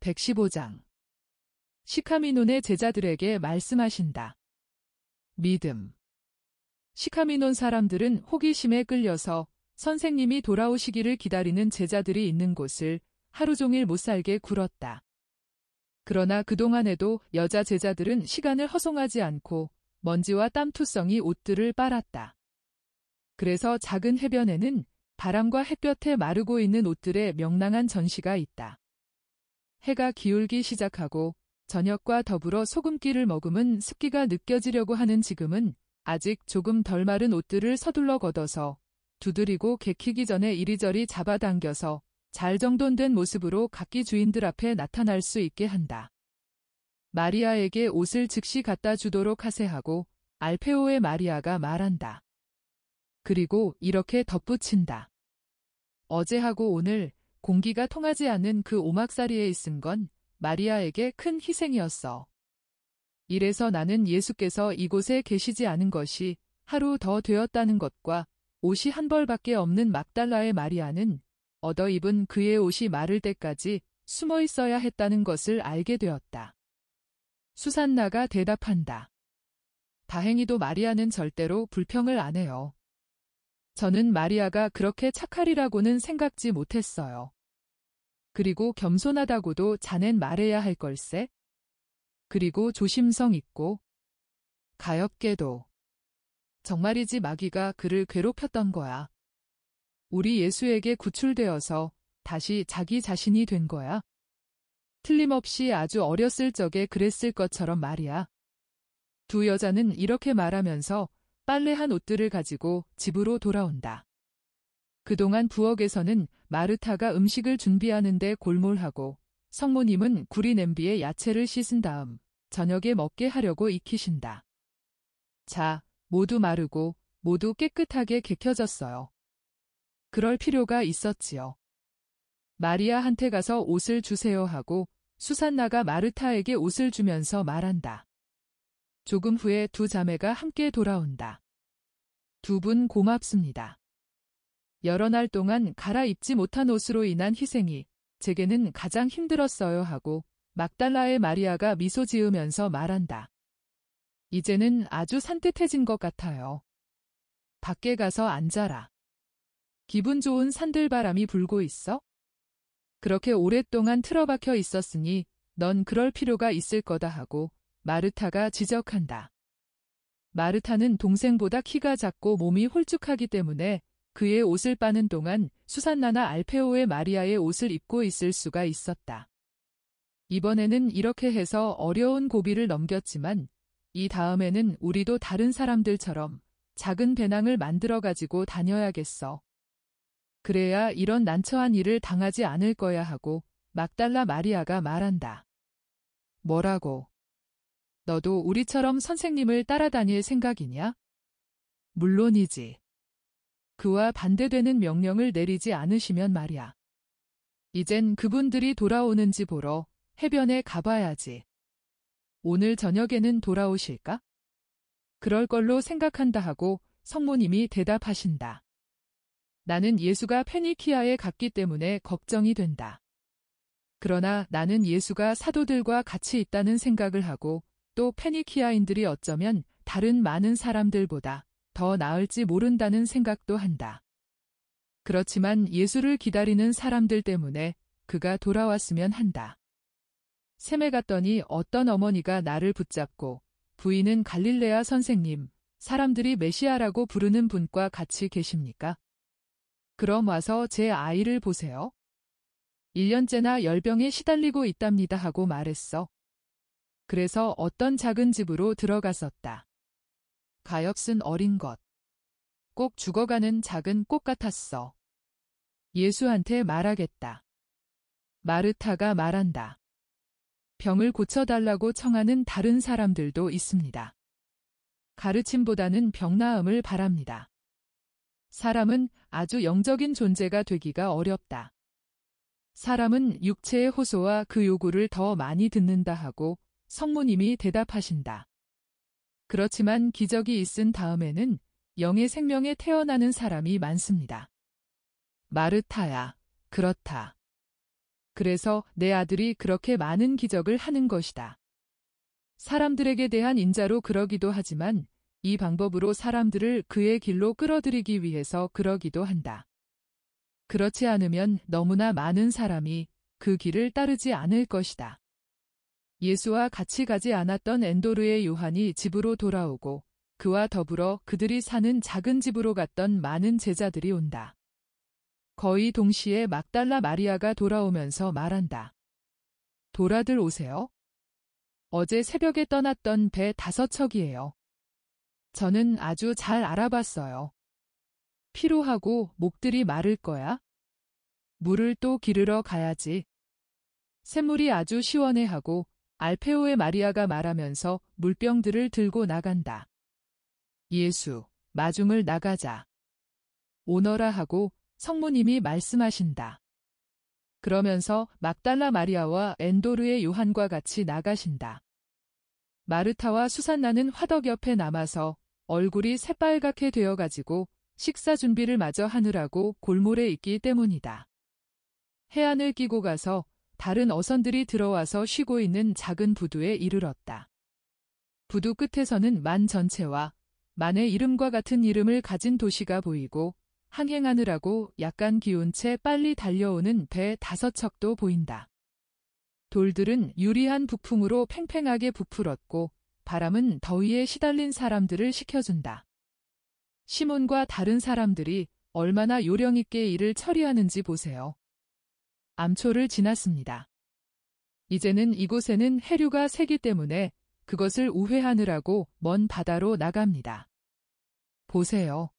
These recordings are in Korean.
115장. 시카미논의 제자들에게 말씀하신다. 믿음. 시카미논 사람들은 호기심에 끌려서 선생님이 돌아오시기를 기다리는 제자들이 있는 곳을 하루 종일 못살게 굴었다. 그러나 그동안에도 여자 제자들은 시간을 허송하지 않고 먼지와 땀투성이 옷들을 빨았다. 그래서 작은 해변에는 바람과 햇볕에 마르고 있는 옷들의 명랑한 전시가 있다. 해가 기울기 시작하고 저녁과 더불어 소금기를 머금은 습기가 느껴지려고 하는 지금은 아직 조금 덜 마른 옷들을 서둘러 걷어서 두드리고 개키기 전에 이리저리 잡아당겨서 잘 정돈된 모습으로 각기 주인들 앞에 나타날 수 있게 한다. 마리아에게 옷을 즉시 갖다 주도록 하세하고 알페오의 마리아가 말한다. 그리고 이렇게 덧붙인다. 어제하고 오늘 공기가 통하지 않는 그 오막살이에 있은 건 마리아에게 큰 희생이었어. 이래서 나는 예수께서 이곳에 계시지 않은 것이 하루 더 되었다는 것과 옷이 한 벌밖에 없는 막달라의 마리아는 얻어 입은 그의 옷이 마를 때까지 숨어 있어야 했다는 것을 알게 되었다. 수산나가 대답한다. 다행히도 마리아는 절대로 불평을 안 해요. 저는 마리아가 그렇게 착하리라고는 생각지 못했어요. 그리고 겸손하다고도 자넨 말해야 할 걸세? 그리고 조심성 있고 가엾게도. 정말이지 마귀가 그를 괴롭혔던 거야. 우리 예수에게 구출되어서 다시 자기 자신이 된 거야. 틀림없이 아주 어렸을 적에 그랬을 것처럼 말이야. 두 여자는 이렇게 말하면서 빨래한 옷들을 가지고 집으로 돌아온다. 그동안 부엌에서는 마르타가 음식을 준비하는 데 골몰하고 성모님은 구리 냄비에 야채를 씻은 다음 저녁에 먹게 하려고 익히신다. 자, 모두 마르고 모두 깨끗하게 개켜졌어요. 그럴 필요가 있었지요. 마리아한테 가서 옷을 주세요 하고 수산나가 마르타에게 옷을 주면서 말한다. 조금 후에 두 자매가 함께 돌아온다. 두 분 고맙습니다. 여러 날 동안 갈아입지 못한 옷으로 인한 희생이 제게는 가장 힘들었어요 하고 막달라의 마리아가 미소 지으면서 말한다. 이제는 아주 산뜻해진 것 같아요. 밖에 가서 앉아라. 기분 좋은 산들바람이 불고 있어? 그렇게 오랫동안 틀어박혀 있었으니 넌 그럴 필요가 있을 거다 하고 마르타가 지적한다. 마르타는 동생보다 키가 작고 몸이 홀쭉하기 때문에 그의 옷을 빠는 동안 수산나나 알페오의 마리아의 옷을 입고 있을 수가 있었다. 이번에는 이렇게 해서 어려운 고비를 넘겼지만 이 다음에는 우리도 다른 사람들처럼 작은 배낭을 만들어 가지고 다녀야겠어. 그래야 이런 난처한 일을 당하지 않을 거야 하고 막달라 마리아가 말한다. 뭐라고? 너도 우리처럼 선생님을 따라다닐 생각이냐? 물론이지. 그와 반대되는 명령을 내리지 않으시면 말이야. 이젠 그분들이 돌아오는지 보러 해변에 가봐야지. 오늘 저녁에는 돌아오실까? 그럴 걸로 생각한다 하고 성모님이 대답하신다. 나는 예수가 페니키아에 갔기 때문에 걱정이 된다. 그러나 나는 예수가 사도들과 같이 있다는 생각을 하고 또 페니키아인들이 어쩌면 다른 많은 사람들보다 더 나을지 모른다는 생각도 한다. 그렇지만 예수를 기다리는 사람들 때문에 그가 돌아왔으면 한다. 셈에 갔더니 어떤 어머니가 나를 붙잡고 부인은 갈릴레아 선생님, 사람들이 메시아라고 부르는 분과 같이 계십니까? 그럼 와서 제 아이를 보세요. 1년째나 열병에 시달리고 있답니다 하고 말했어. 그래서 어떤 작은 집으로 들어갔었다. 가엾은 어린 것. 꼭 죽어가는 작은 꽃 같았어. 예수한테 말하겠다. 마르타가 말한다. 병을 고쳐달라고 청하는 다른 사람들도 있습니다. 가르침보다는 병나음을 바랍니다. 사람은 아주 영적인 존재가 되기가 어렵다. 사람은 육체의 호소와 그 요구를 더 많이 듣는다 하고 성모님이 대답하신다. 그렇지만 기적이 있은 다음에는 영의 생명에 태어나는 사람이 많습니다. 마르타야, 그렇다. 그래서 내 아들이 그렇게 많은 기적을 하는 것이다. 사람들에게 대한 인자로 그러기도 하지만 이 방법으로 사람들을 그의 길로 끌어들이기 위해서 그러기도 한다. 그렇지 않으면 너무나 많은 사람이 그 길을 따르지 않을 것이다. 예수와 같이 가지 않았던 엔도르의 요한이 집으로 돌아오고 그와 더불어 그들이 사는 작은 집으로 갔던 많은 제자들이 온다. 거의 동시에 막달라 마리아가 돌아오면서 말한다. 돌아들 오세요. 어제 새벽에 떠났던 배 5척이에요. 저는 아주 잘 알아봤어요. 피로하고 목들이 마를 거야? 물을 또 기르러 가야지. 샘물이 아주 시원해하고 알페오의 마리아가 말하면서 물병들을 들고 나간다. 예수, 마중을 나가자. 오너라 하고 성모님이 말씀하신다. 그러면서 막달라 마리아와 엔도르의 요한과 같이 나가신다. 마르타와 수산나는 화덕 옆에 남아서 얼굴이 새빨갛게 되어가지고 식사 준비를 마저 하느라고 골몰에 있기 때문이다. 해안을 끼고 가서 다른 어선들이 들어와서 쉬고 있는 작은 부두에 이르렀다. 부두 끝에서는 만 전체와 만의 이름과 같은 이름을 가진 도시가 보이고 항행하느라고 약간 기운 채 빨리 달려오는 배 5척도 보인다. 돌들은 유리한 북풍으로 팽팽하게 부풀었고 바람은 더위에 시달린 사람들을 식혀준다. 시몬과 다른 사람들이 얼마나 요령있게 일을 처리하는지 보세요. 암초를 지났습니다. 이제는 이곳에는 해류가 세기 때문에 그것을 우회하느라고 먼 바다로 나갑니다. 보세요.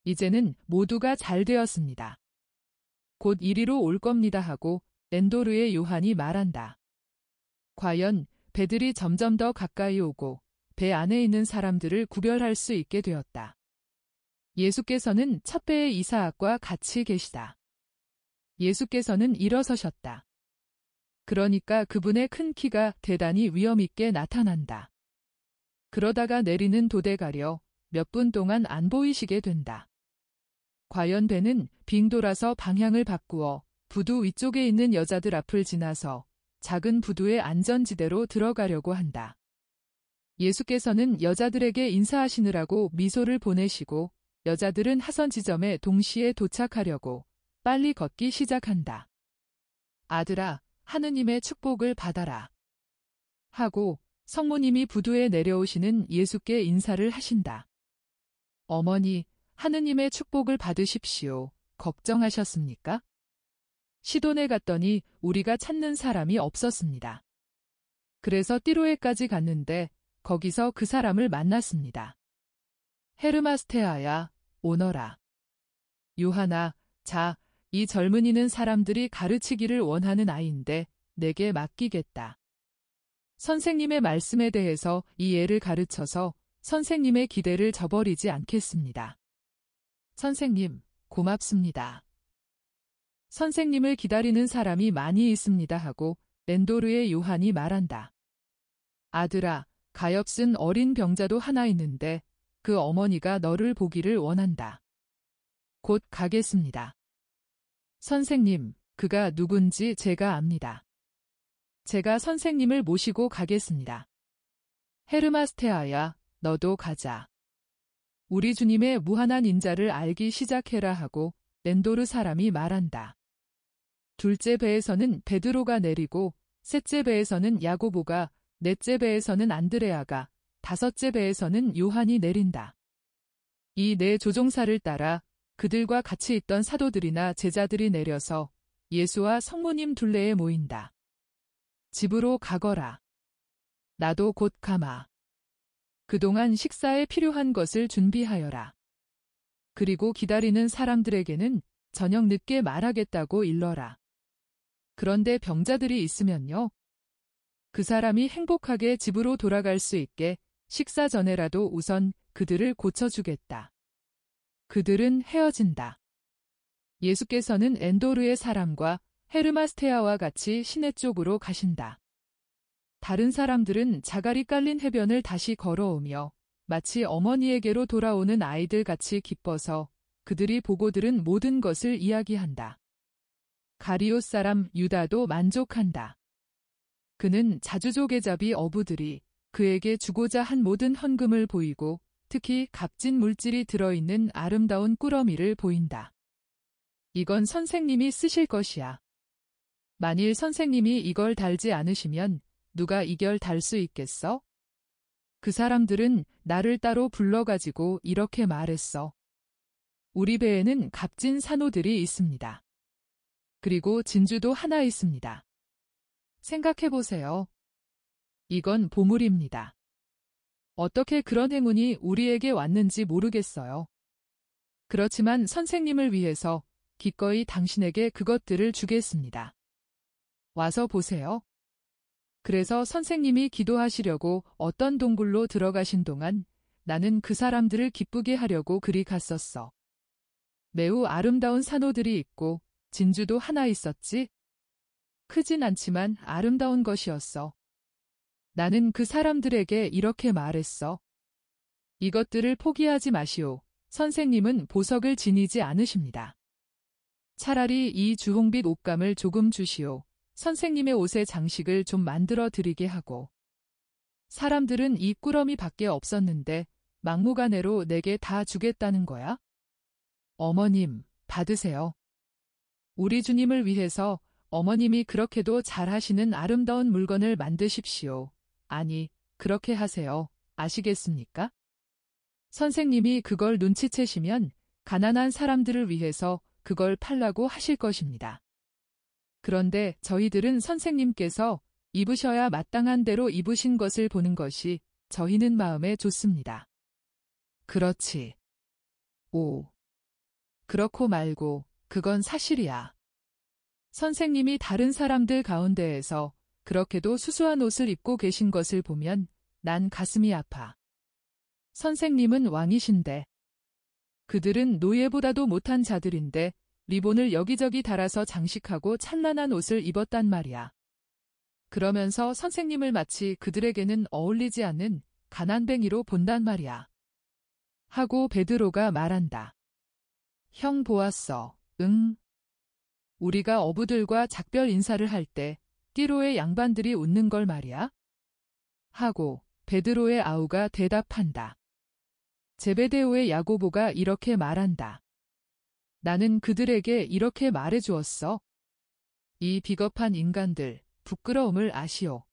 이제는 모두가 잘 되었습니다. 곧 이리로 올 겁니다 하고 엔도르의 요한이 말한다. 과연 배들이 점점 더 가까이 오고 배 안에 있는 사람들을 구별할 수 있게 되었다. 예수께서는 첫 배의 이사학과 같이 계시다. 예수께서는 일어서셨다. 그러니까 그분의 큰 키가 대단히 위엄있게 나타난다. 그러다가 내리는 도대 가려 몇 분 동안 안 보이시게 된다. 과연 배는 빙 돌아서 방향을 바꾸어 부두 위쪽에 있는 여자들 앞을 지나서 작은 부두의 안전지대로 들어가려고 한다. 예수께서는 여자들에게 인사하시느라고 미소를 보내시고 여자들은 하선 지점에 동시에 도착하려고 빨리 걷기 시작한다. 아들아, 하느님의 축복을 받아라. 하고 성모님이 부두에 내려오시는 예수께 인사를 하신다. 어머니, 하느님의 축복을 받으십시오. 걱정하셨습니까? 시돈에 갔더니 우리가 찾는 사람이 없었습니다. 그래서 띠로에까지 갔는데 거기서 그 사람을 만났습니다. 헤르마스테아야, 오너라. 요하나, 자, 이 젊은이는 사람들이 가르치기를 원하는 아이인데 내게 맡기겠다. 선생님의 말씀에 대해서 이 애를 가르쳐서 선생님의 기대를 저버리지 않겠습니다. 선생님, 고맙습니다. 선생님을 기다리는 사람이 많이 있습니다 하고 엔도르의 요한이 말한다. 아들아, 가엾은 어린 병자도 하나 있는데 그 어머니가 너를 보기를 원한다. 곧 가겠습니다. 선생님, 그가 누군지 제가 압니다. 제가 선생님을 모시고 가겠습니다. 헤르마스테아야, 너도 가자. 우리 주님의 무한한 인자를 알기 시작해라 하고 엔도르 사람이 말한다. 둘째 배에서는 베드로가 내리고 셋째 배에서는 야고보가 넷째 배에서는 안드레아가 다섯째 배에서는 요한이 내린다. 이 네 조종사를 따라 그들과 같이 있던 사도들이나 제자들이 내려서 예수와 성모님 둘레에 모인다. 집으로 가거라. 나도 곧 가마. 그동안 식사에 필요한 것을 준비하여라. 그리고 기다리는 사람들에게는 저녁 늦게 말하겠다고 일러라. 그런데 병자들이 있으면요. 그 사람이 행복하게 집으로 돌아갈 수 있게 식사 전에라도 우선 그들을 고쳐주겠다. 그들은 헤어진다. 예수께서는 엔도르의 사람과 헤르마스테아와 같이 시내 쪽으로 가신다. 다른 사람들은 자갈이 깔린 해변을 다시 걸어오며 마치 어머니에게로 돌아오는 아이들 같이 기뻐서 그들이 보고 들은 모든 것을 이야기한다. 가리옷 사람 유다도 만족한다. 그는 자주조개잡이 어부들이 그에게 주고자 한 모든 헌금을 보이고 특히 값진 물질이 들어있는 아름다운 꾸러미를 보인다. 이건 선생님이 쓰실 것이야. 만일 선생님이 이걸 달지 않으시면 누가 이걸 달 수 있겠어? 그 사람들은 나를 따로 불러가지고 이렇게 말했어. 우리 배에는 값진 산호들이 있습니다. 그리고 진주도 하나 있습니다. 생각해보세요. 이건 보물입니다. 어떻게 그런 행운이 우리에게 왔는지 모르겠어요. 그렇지만 선생님을 위해서 기꺼이 당신에게 그것들을 주겠습니다. 와서 보세요. 그래서 선생님이 기도하시려고 어떤 동굴로 들어가신 동안 나는 그 사람들을 기쁘게 하려고 그리 갔었어. 매우 아름다운 산호들이 있고 진주도 하나 있었지? 크진 않지만 아름다운 것이었어. 나는 그 사람들에게 이렇게 말했어. 이것들을 포기하지 마시오. 선생님은 보석을 지니지 않으십니다. 차라리 이 주홍빛 옷감을 조금 주시오. 선생님의 옷에 장식을 좀 만들어 드리게 하고. 사람들은 이 꾸러미 밖에 없었는데 막무가내로 내게 다 주겠다는 거야? 어머님, 받으세요. 우리 주님을 위해서 어머님이 그렇게도 잘하시는 아름다운 물건을 만드십시오. 아니, 그렇게 하세요. 아시겠습니까? 선생님이 그걸 눈치채시면 가난한 사람들을 위해서 그걸 팔라고 하실 것입니다. 그런데 저희들은 선생님께서 입으셔야 마땅한 대로 입으신 것을 보는 것이 저희는 마음에 좋습니다. 그렇지. 오. 그렇고 말고 그건 사실이야. 선생님이 다른 사람들 가운데에서 그렇게도 수수한 옷을 입고 계신 것을 보면 난 가슴이 아파. 선생님은 왕이신데. 그들은 노예보다도 못한 자들인데 리본을 여기저기 달아서 장식하고 찬란한 옷을 입었단 말이야. 그러면서 선생님을 마치 그들에게는 어울리지 않는 가난뱅이로 본단 말이야. 하고 베드로가 말한다. 형 보았어. 응. 우리가 어부들과 작별 인사를 할 때 띠로의 양반들이 웃는 걸 말이야. 하고 베드로의 아우가 대답한다. 제베데오의 야고보가 이렇게 말한다. 나는 그들에게 이렇게 말해주었어. 이 비겁한 인간들, 부끄러움을 아시오.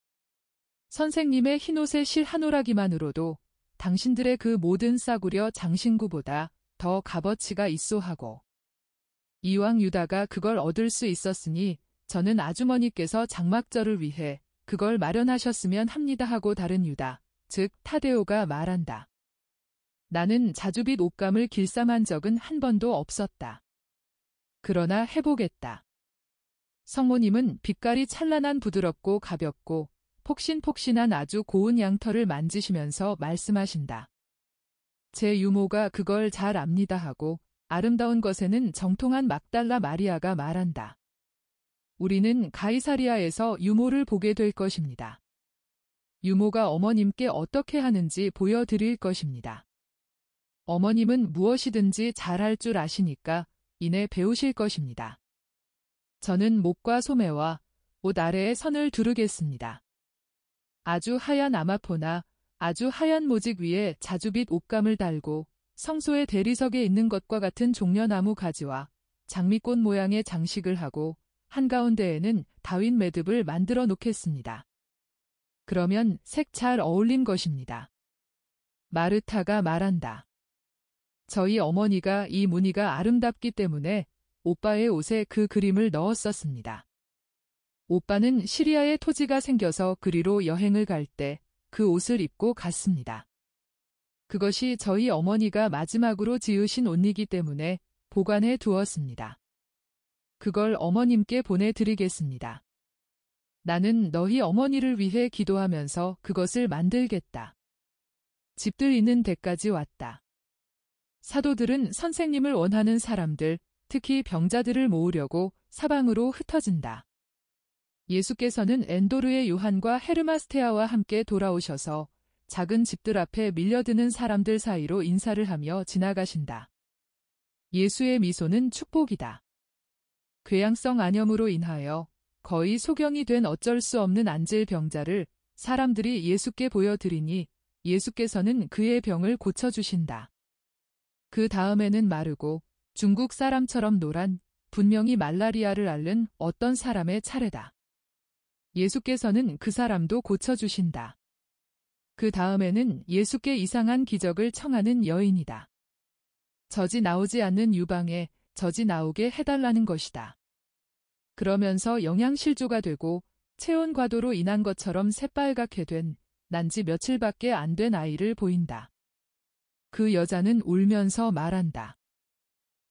선생님의 흰옷의 실 한 오라기만으로도 당신들의 그 모든 싸구려 장신구보다 더 값어치가 있소 하고. 이왕 유다가 그걸 얻을 수 있었으니 저는 아주머니께서 장막절을 위해 그걸 마련하셨으면 합니다 하고 다른 유다, 즉 타데오가 말한다. 나는 자주빛 옷감을 길쌈한 적은 한 번도 없었다. 그러나 해보겠다. 성모님은 빛깔이 찬란한 부드럽고 가볍고 폭신폭신한 아주 고운 양털을 만지시면서 말씀하신다. 제 유모가 그걸 잘 압니다 하고 아름다운 것에는 정통한 막달라 마리아가 말한다. 우리는 가이사리아에서 유모를 보게 될 것입니다. 유모가 어머님께 어떻게 하는지 보여드릴 것입니다. 어머님은 무엇이든지 잘할 줄 아시니까 이내 배우실 것입니다. 저는 목과 소매와 옷 아래에 선을 두르겠습니다. 아주 하얀 아마포나 아주 하얀 모직 위에 자주빛 옷감을 달고 성소의 대리석에 있는 것과 같은 종려나무 가지와 장미꽃 모양의 장식을 하고 한가운데에는 다윈 매듭을 만들어 놓겠습니다. 그러면 색 잘 어울린 것입니다. 마르타가 말한다. 저희 어머니가 이 무늬가 아름답기 때문에 오빠의 옷에 그 그림을 넣었었습니다. 오빠는 시리아에 토지가 생겨서 그리로 여행을 갈 때 그 옷을 입고 갔습니다. 그것이 저희 어머니가 마지막으로 지으신 옷이기 때문에 보관해 두었습니다. 그걸 어머님께 보내드리겠습니다. 나는 너희 어머니를 위해 기도하면서 그것을 만들겠다. 집들 있는 데까지 왔다. 사도들은 선생님을 원하는 사람들, 특히 병자들을 모으려고 사방으로 흩어진다. 예수께서는 엔도르의 요한과 헤르마스테아와 함께 돌아오셔서 작은 집들 앞에 밀려드는 사람들 사이로 인사를 하며 지나가신다. 예수의 미소는 축복이다. 궤양성 안염으로 인하여 거의 소경이 된 어쩔 수 없는 안질 병자를 사람들이 예수께 보여드리니 예수께서는 그의 병을 고쳐주신다. 그 다음에는 마르고 중국 사람처럼 노란 분명히 말라리아를 앓는 어떤 사람의 차례다. 예수께서는 그 사람도 고쳐주신다. 그 다음에는 예수께 이상한 기적을 청하는 여인이다. 젖이 나오지 않는 유방에 젖이 나오게 해달라는 것이다. 그러면서 영양실조가 되고 체온과도로 인한 것처럼 새빨갛게 된 난지 며칠밖에 안 된 아이를 보인다. 그 여자는 울면서 말한다.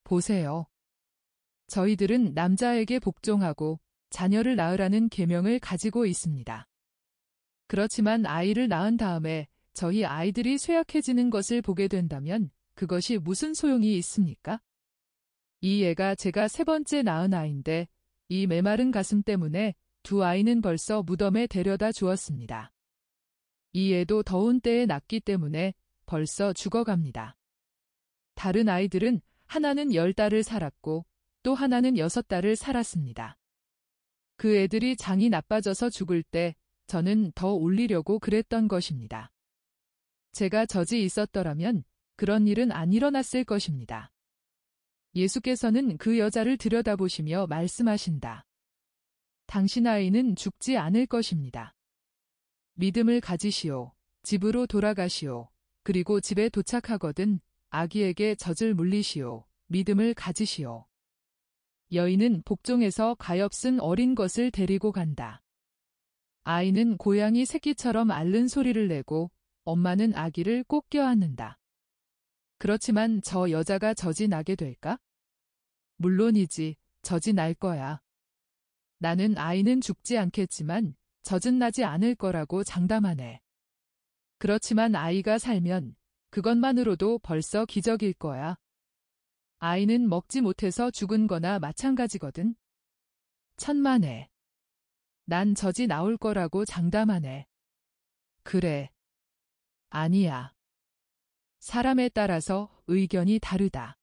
보세요. 저희들은 남자에게 복종하고 자녀를 낳으라는 계명을 가지고 있습니다. 그렇지만 아이를 낳은 다음에 저희 아이들이 쇠약해지는 것을 보게 된다면 그것이 무슨 소용이 있습니까? 이 애가 제가 3번째 낳은 아이인데 이 메마른 가슴 때문에 2 아이는 벌써 무덤에 데려다 주었습니다. 이 애도 더운 때에 낳기 때문에 벌써 죽어갑니다. 다른 아이들은 하나는 10달을 살았고 또 하나는 6달을 살았습니다. 그 애들이 장이 나빠져서 죽을 때 저는 더 올리려고 그랬던 것입니다. 제가 젖이 있었더라면 그런 일은 안 일어났을 것입니다. 예수께서는 그 여자를 들여다보시며 말씀하신다. 당신 아이는 죽지 않을 것입니다. 믿음을 가지시오. 집으로 돌아가시오. 그리고 집에 도착하거든 아기에게 젖을 물리시오. 믿음을 가지시오. 여인은 복종해서 가엾은 어린 것을 데리고 간다. 아이는 고양이 새끼처럼 앓는 소리를 내고 엄마는 아기를 꼭 껴안는다. 그렇지만 저 여자가 젖이 나게 될까? 물론이지, 젖이 날 거야. 나는 아이는 죽지 않겠지만 젖은 나지 않을 거라고 장담하네. 그렇지만 아이가 살면 그것만으로도 벌써 기적일 거야. 아이는 먹지 못해서 죽은 거나 마찬가지거든. 천만에. 난 젖이 나올 거라고 장담하네. 그래. 아니야. 사람에 따라서 의견이 다르다.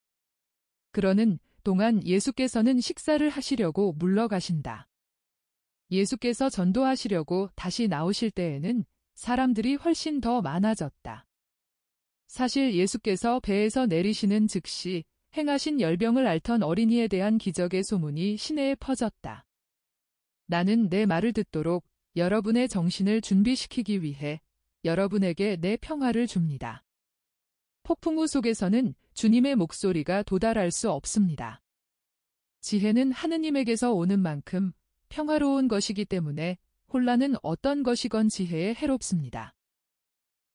그러는 동안 예수께서는 식사를 하시려고 물러가신다. 예수께서 전도하시려고 다시 나오실 때에는 사람들이 훨씬 더 많아졌다. 사실 예수께서 배에서 내리시는 즉시 행하신 열병을 앓던 어린이에 대한 기적의 소문이 시내에 퍼졌다. 나는 내 말을 듣도록 여러분의 정신을 준비시키기 위해 여러분에게 내 평화를 줍니다. 폭풍우 속에서는 주님의 목소리가 도달할 수 없습니다. 지혜는 하느님에게서 오는 만큼 평화로운 것이기 때문에 혼란은 어떤 것이건 지혜에 해롭습니다.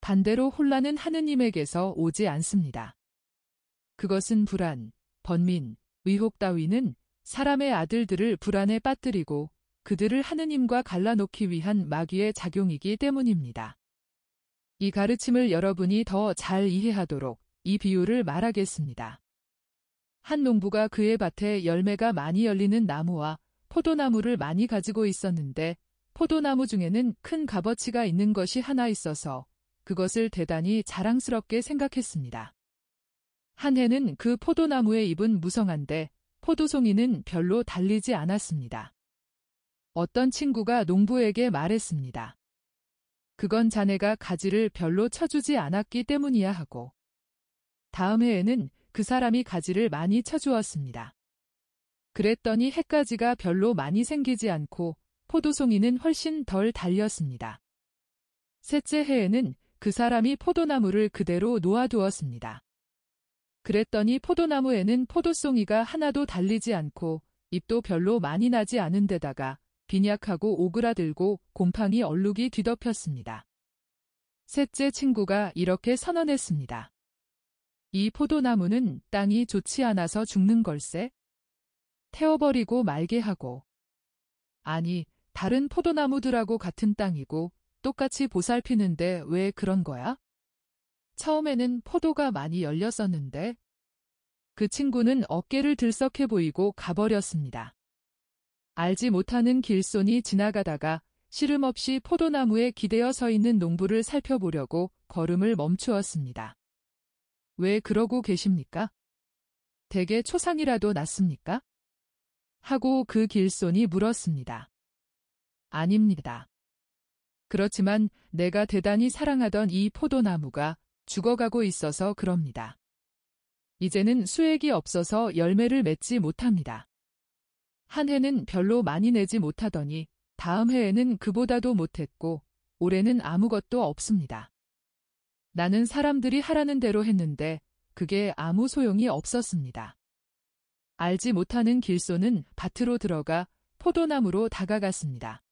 반대로 혼란은 하느님에게서 오지 않습니다. 그것은 불안, 번민, 의혹 따위는 사람의 아들들을 불안에 빠뜨리고 그들을 하느님과 갈라놓기 위한 마귀의 작용이기 때문입니다. 이 가르침을 여러분이 더 잘 이해하도록 이 비유를 말하겠습니다. 한 농부가 그의 밭에 열매가 많이 열리는 나무와 포도나무를 많이 가지고 있었는데 포도나무 중에는 큰 값어치가 있는 것이 하나 있어서 그것을 대단히 자랑스럽게 생각했습니다. 한 해는 그 포도나무의 잎은 무성한데 포도송이는 별로 달리지 않았습니다. 어떤 친구가 농부에게 말했습니다. 그건 자네가 가지를 별로 쳐주지 않았기 때문이야 하고. 다음 해에는 그 사람이 가지를 많이 쳐주었습니다. 그랬더니 해가지가 별로 많이 생기지 않고 포도송이는 훨씬 덜 달렸습니다. 셋째 해에는 그 사람이 포도나무를 그대로 놓아두었습니다. 그랬더니 포도나무에는 포도송이가 하나도 달리지 않고 잎도 별로 많이 나지 않은 데다가 빈약하고 오그라들고 곰팡이 얼룩이 뒤덮였습니다. 셋째 친구가 이렇게 선언했습니다. 이 포도나무는 땅이 좋지 않아서 죽는 걸세? 태워버리고 말게 하고. 아니, 다른 포도나무들하고 같은 땅이고 똑같이 보살피는데 왜 그런 거야? 처음에는 포도가 많이 열렸었는데. 그 친구는 어깨를 들썩해 보이고 가버렸습니다. 알지 못하는 길손이 지나가다가 시름없이 포도나무에 기대어 서 있는 농부를 살펴보려고 걸음을 멈추었습니다. 왜 그러고 계십니까? 대개 초상이라도 났습니까? 하고 그 길손이 물었습니다. 아닙니다. 그렇지만 내가 대단히 사랑하던 이 포도나무가 죽어가고 있어서 그럽니다. 이제는 수액이 없어서 열매를 맺지 못합니다. 한 해는 별로 많이 내지 못하더니 다음 해에는 그보다도 못했고 올해는 아무것도 없습니다. 나는 사람들이 하라는 대로 했는데 그게 아무 소용이 없었습니다. 알지 못하는 길손은 밭으로 들어가 포도나무로 다가갔습니다.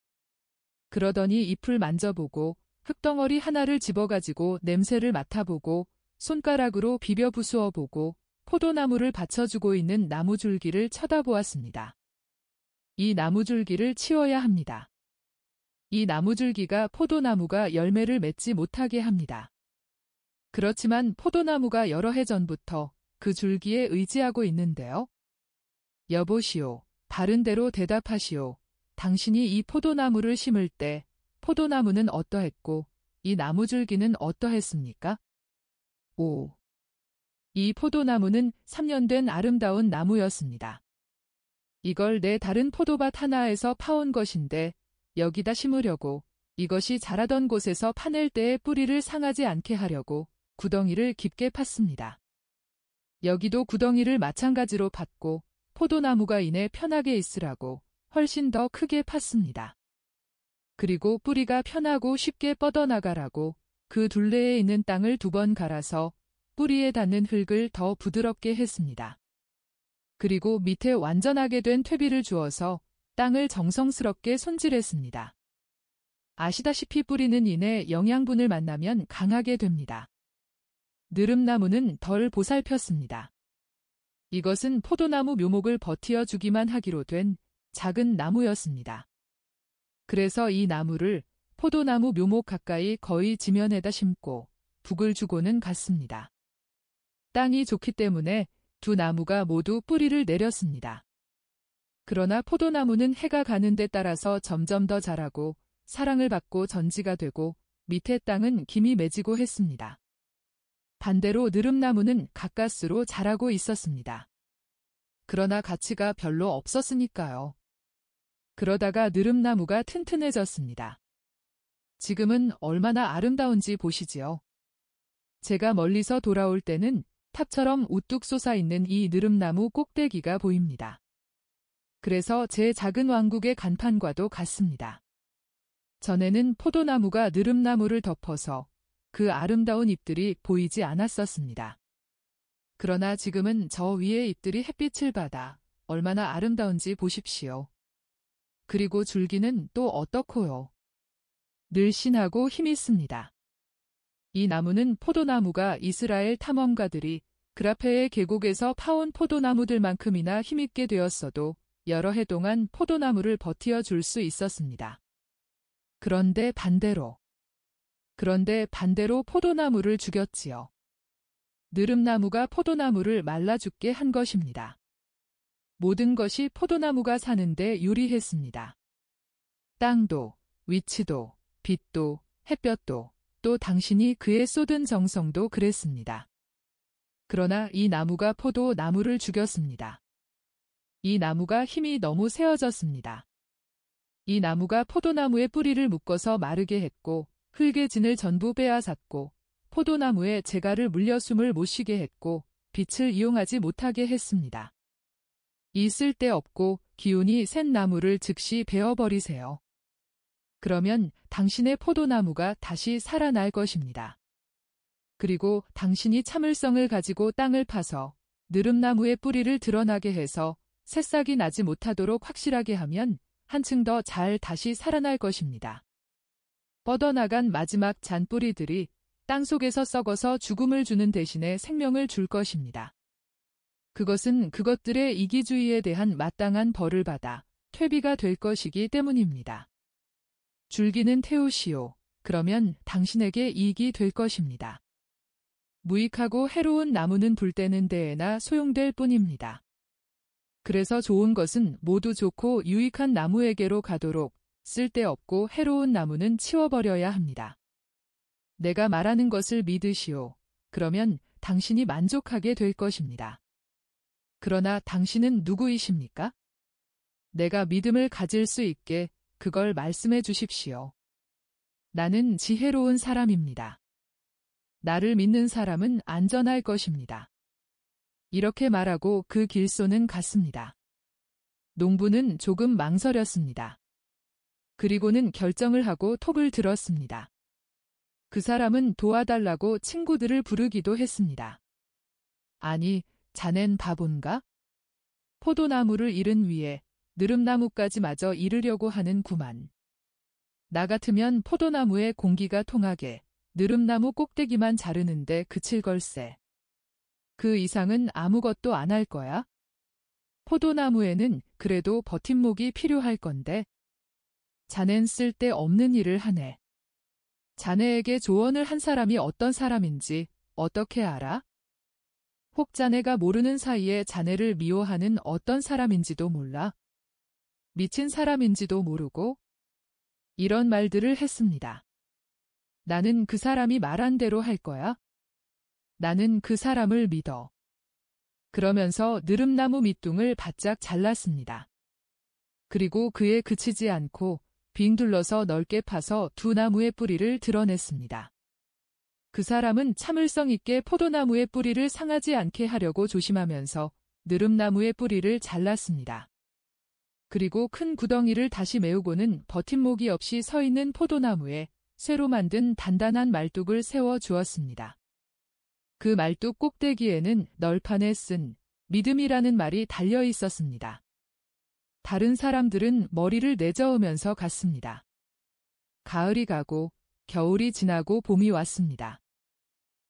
그러더니 잎을 만져보고 흙덩어리 하나를 집어가지고 냄새를 맡아보고 손가락으로 비벼 부수어보고 포도나무를 받쳐주고 있는 나무줄기를 쳐다보았습니다. 이 나무줄기를 치워야 합니다. 이 나무줄기가 포도나무가 열매를 맺지 못하게 합니다. 그렇지만 포도나무가 여러 해 전부터 그 줄기에 의지하고 있는데요. 여보시오, 바른 대로 대답하시오. 당신이 이 포도나무를 심을 때 포도나무는 어떠했고 이 나무줄기는 어떠했습니까? 5. 이 포도나무는 3년 된 아름다운 나무였습니다. 이걸 내 다른 포도밭 하나에서 파온 것인데 여기다 심으려고 이것이 자라던 곳에서 파낼 때의 뿌리를 상하지 않게 하려고 구덩이를 깊게 팠습니다. 여기도 구덩이를 마찬가지로 팠고 포도나무가 이내 편하게 있으라고 훨씬 더 크게 팠습니다. 그리고 뿌리가 편하고 쉽게 뻗어나가라고 그 둘레에 있는 땅을 2번 갈아서 뿌리에 닿는 흙을 더 부드럽게 했습니다. 그리고 밑에 완전하게 된 퇴비를 주어서 땅을 정성스럽게 손질했습니다. 아시다시피 뿌리는 이내 영양분을 만나면 강하게 됩니다. 느릅나무는 덜 보살폈습니다. 이것은 포도나무 묘목을 버티어 주기만 하기로 된 작은 나무였습니다. 그래서 이 나무를 포도나무 묘목 가까이 거의 지면에다 심고 북을 주고는 갔습니다. 땅이 좋기 때문에 두 나무가 모두 뿌리를 내렸습니다. 그러나 포도나무는 해가 가는 데 따라서 점점 더 자라고 사랑을 받고 전지가 되고 밑에 땅은 김이 맺이고 했습니다. 반대로 느릅나무는 가까스로 자라고 있었습니다. 그러나 가치가 별로 없었으니까요. 그러다가 느릅나무가 튼튼해졌습니다. 지금은 얼마나 아름다운지 보시지요. 제가 멀리서 돌아올 때는 탑처럼 우뚝 솟아있는 이 느릅나무 꼭대기가 보입니다. 그래서 제 작은 왕국의 간판과도 같습니다. 전에는 포도나무가 느릅나무를 덮어서 그 아름다운 잎들이 보이지 않았었습니다. 그러나 지금은 저 위의 잎들이 햇빛을 받아 얼마나 아름다운지 보십시오. 그리고 줄기는 또 어떻고요? 늘씬하고 힘있습니다. 이 나무는 포도나무가 이스라엘 탐험가들이 그라페의 계곡에서 파온 포도나무들만큼이나 힘있게 되었어도 여러 해 동안 포도나무를 버티어 줄 수 있었습니다. 그런데 반대로 포도나무를 죽였지요. 느릅나무가 포도나무를 말라 죽게 한 것입니다. 모든 것이 포도나무가 사는데 유리했습니다. 땅도, 위치도, 빛도, 햇볕도, 또 당신이 그에 쏟은 정성도 그랬습니다. 그러나 이 나무가 포도나무를 죽였습니다. 이 나무가 힘이 너무 세어졌습니다. 이 나무가 포도나무의 뿌리를 묶어서 마르게 했고 흙의 진을 전부 빼앗았고 포도나무에 재갈을 물려 숨을 못 쉬게 했고 빛을 이용하지 못하게 했습니다. 이 쓸데없고 기운이 센 나무를 즉시 베어버리세요. 그러면 당신의 포도나무가 다시 살아날 것입니다. 그리고 당신이 참을성을 가지고 땅을 파서 느릅나무의 뿌리를 드러나게 해서 새싹이 나지 못하도록 확실하게 하면 한층 더 잘 다시 살아날 것입니다. 뻗어나간 마지막 잔뿌리들이 땅속에서 썩어서 죽음을 주는 대신에 생명을 줄 것입니다. 그것은 그것들의 이기주의에 대한 마땅한 벌을 받아 퇴비가 될 것이기 때문입니다. 줄기는 태우시오. 그러면 당신에게 이익이 될 것입니다. 무익하고 해로운 나무는 불 때는 데에나 소용될 뿐입니다. 그래서 좋은 것은 모두 좋고 유익한 나무에게로 가도록 쓸데없고 해로운 나무는 치워버려야 합니다. 내가 말하는 것을 믿으시오. 그러면 당신이 만족하게 될 것입니다. 그러나 당신은 누구이십니까? 내가 믿음을 가질 수 있게 그걸 말씀해 주십시오. 나는 지혜로운 사람입니다. 나를 믿는 사람은 안전할 것입니다. 이렇게 말하고 그 길소는 갔습니다. 농부는 조금 망설였습니다. 그리고는 결정을 하고 톡을 들었습니다. 그 사람은 도와달라고 친구들을 부르기도 했습니다. 아니, 자넨 바본가? 포도나무를 이른 위에 느릅나무까지 마저 이르려고 하는구만. 나 같으면 포도나무에 공기가 통하게 느릅나무 꼭대기만 자르는데 그칠 걸세. 그 이상은 아무것도 안 할 거야? 포도나무에는 그래도 버팀목이 필요할 건데. 자넨 쓸데없는 일을 하네. 자네에게 조언을 한 사람이 어떤 사람인지 어떻게 알아? 혹 자네가 모르는 사이에 자네를 미워하는 어떤 사람인지도 몰라? 미친 사람인지도 모르고? 이런 말들을 했습니다. 나는 그 사람이 말한 대로 할 거야. 나는 그 사람을 믿어. 그러면서 느릅나무 밑둥을 바짝 잘랐습니다. 그리고 그에 그치지 않고 빙 둘러서 넓게 파서 두 나무의 뿌리를 드러냈습니다. 그 사람은 참을성 있게 포도나무의 뿌리를 상하지 않게 하려고 조심하면서 느릅나무의 뿌리를 잘랐습니다. 그리고 큰 구덩이를 다시 메우고는 버팀목이 없이 서 있는 포도나무에 쇠로 만든 단단한 말뚝을 세워 주었습니다. 그 말뚝 꼭대기에는 널판에 쓴 믿음이라는 말이 달려 있었습니다. 다른 사람들은 머리를 내저으면서 갔습니다. 가을이 가고 겨울이 지나고 봄이 왔습니다.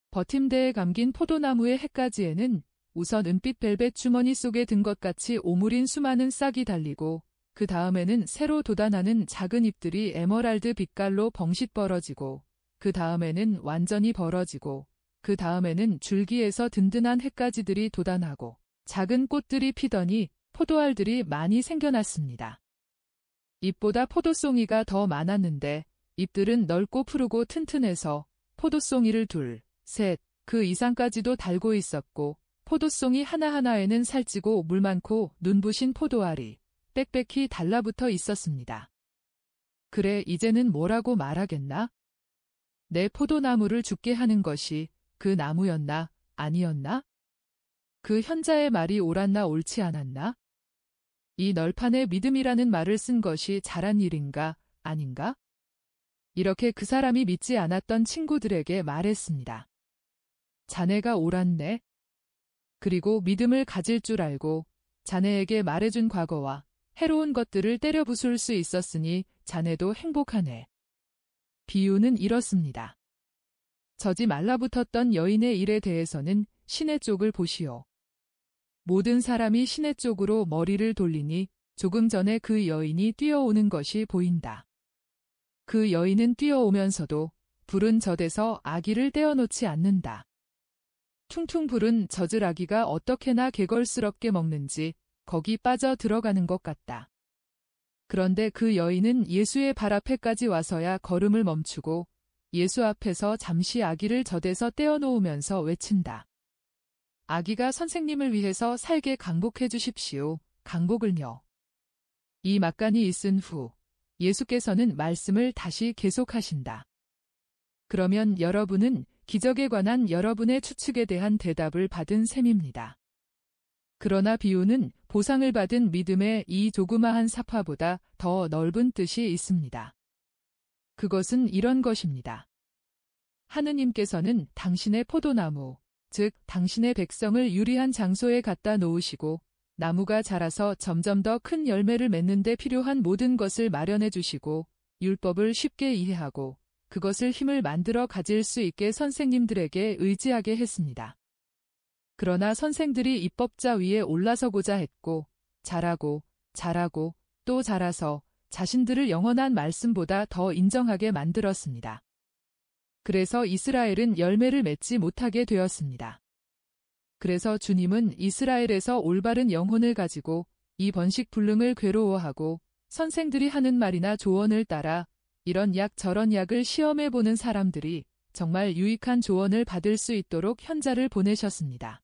버팀대에 감긴 포도나무의 햇가지에는 우선 은빛 벨벳 주머니 속에 든 것 같이 오므린 수많은 싹이 달리고 그 다음에는 새로 돋아나는 작은 잎들이 에메랄드 빛깔로 벙싯 벌어지고 그 다음에는 완전히 벌어지고 그 다음에는 줄기에서 든든한 햇가지들이 돋아나고 작은 꽃들이 피더니 포도알들이 많이 생겨났습니다. 잎보다 포도송이가 더 많았는데 잎들은 넓고 푸르고 튼튼해서 포도송이를 둘, 셋, 그 이상까지도 달고 있었고 포도송이 하나하나에는 살찌고 물 많고 눈부신 포도알이 빽빽히 달라붙어 있었습니다. 그래, 이제는 뭐라고 말하겠나? 내 포도나무를 죽게 하는 것이 그 나무였나, 아니었나? 그 현자의 말이 옳았나 옳지 않았나? 이 널판에 믿음이라는 말을 쓴 것이 잘한 일인가, 아닌가? 이렇게 그 사람이 믿지 않았던 친구들에게 말했습니다. 자네가 옳았네. 그리고 믿음을 가질 줄 알고 자네에게 말해준 과거와 해로운 것들을 때려 부술 수 있었으니 자네도 행복하네. 비유는 이렇습니다. 젖이 말라붙었던 여인의 일에 대해서는 시내 쪽을 보시오. 모든 사람이 시내 쪽으로 머리를 돌리니 조금 전에 그 여인이 뛰어오는 것이 보인다. 그 여인은 뛰어오면서도 불은 젖에서 아기를 떼어놓지 않는다. 퉁퉁 불은 젖을 아기가 어떻게나 개걸스럽게 먹는지 거기 빠져 들어가는 것 같다. 그런데 그 여인은 예수의 발 앞에까지 와서야 걸음을 멈추고 예수 앞에서 잠시 아기를 젖에서 떼어놓으면서 외친다. 아기가 선생님을 위해서 살게 강복해 주십시오. 강복을요. 이 막간이 있은 후 예수께서는 말씀을 다시 계속하신다. 그러면 여러분은 기적에 관한 여러분의 추측에 대한 대답을 받은 셈입니다. 그러나 비유는 보상을 받은 믿음의 이 조그마한 사파보다 더 넓은 뜻이 있습니다. 그것은 이런 것입니다. 하느님께서는 당신의 포도나무, 즉 당신의 백성을 유리한 장소에 갖다 놓으시고 나무가 자라서 점점 더 큰 열매를 맺는 데 필요한 모든 것을 마련해 주시고 율법을 쉽게 이해하고 그것을 힘을 만들어 가질 수 있게 선생님들에게 의지하게 했습니다. 그러나 선생들이 입법자 위에 올라서고자 했고 잘하고 또 자라서 자신들을 영원한 말씀보다 더 인정하게 만들었습니다. 그래서 이스라엘은 열매를 맺지 못하게 되었습니다. 그래서 주님은 이스라엘에서 올바른 영혼을 가지고 이 번식불능을 괴로워하고 선생들이 하는 말이나 조언을 따라 이런 약 저런 약을 시험해보는 사람들이 정말 유익한 조언을 받을 수 있도록 현자를 보내셨습니다.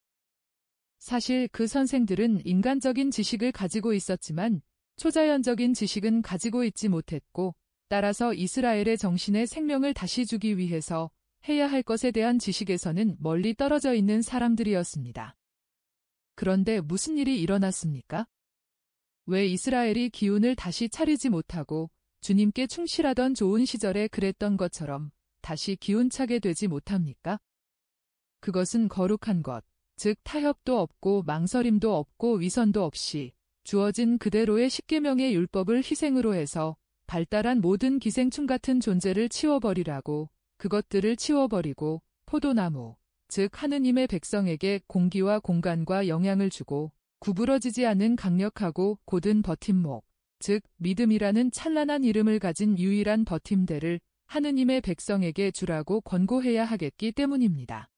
사실 그 선생들은 인간적인 지식을 가지고 있었지만 초자연적인 지식은 가지고 있지 못했고, 따라서 이스라엘의 정신에 생명을 다시 주기 위해서 해야 할 것에 대한 지식에서는 멀리 떨어져 있는 사람들이었습니다. 그런데 무슨 일이 일어났습니까? 왜 이스라엘이 기운을 다시 차리지 못하고 주님께 충실하던 좋은 시절에 그랬던 것처럼 다시 기운차게 되지 못합니까? 그것은 거룩한 것, 즉 타협도 없고 망설임도 없고 위선도 없이 주어진 그대로의 십계명의 율법을 희생으로 해서 발달한 모든 기생충 같은 존재를 치워버리라고, 그것들을 치워버리고 포도나무, 즉 하느님의 백성에게 공기와 공간과 영향을 주고 구부러지지 않는 강력하고 곧은 버팀목, 즉 믿음이라는 찬란한 이름을 가진 유일한 버팀대를 하느님의 백성에게 주라고 권고해야 하겠기 때문입니다.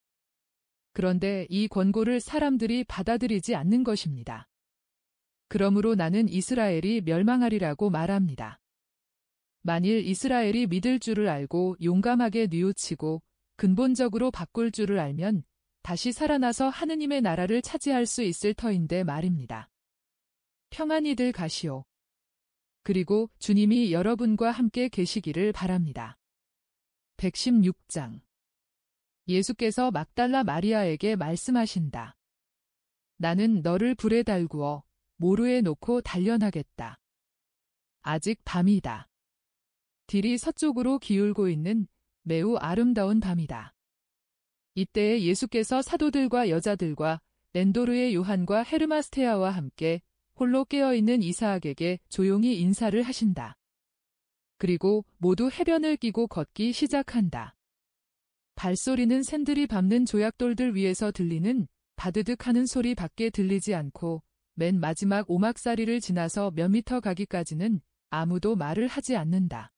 그런데 이 권고를 사람들이 받아들이지 않는 것입니다. 그러므로 나는 이스라엘이 멸망하리라고 말합니다. 만일 이스라엘이 믿을 줄을 알고 용감하게 뉘우치고 근본적으로 바꿀 줄을 알면 다시 살아나서 하느님의 나라를 차지할 수 있을 터인데 말입니다. 평안히들 가시오. 그리고 주님이 여러분과 함께 계시기를 바랍니다. 116장. 예수께서 막달라 마리아에게 말씀하신다. 나는 너를 불에 달구어 모루에 놓고 단련하겠다. 아직 밤이다. 딜이 서쪽으로 기울고 있는 매우 아름다운 밤이다. 이때에 예수께서 사도들과 여자들과 렌도르의 요한과 헤르마스테아와 함께 홀로 깨어있는 이사학에게 조용히 인사를 하신다. 그리고 모두 해변을 끼고 걷기 시작한다. 발소리는 샌들이 밟는 조약돌들 위에서 들리는 바드득하는 소리 밖에 들리지 않고 맨 마지막 오막사리를 지나서 몇 미터 가기까지는 아무도 말을 하지 않는다.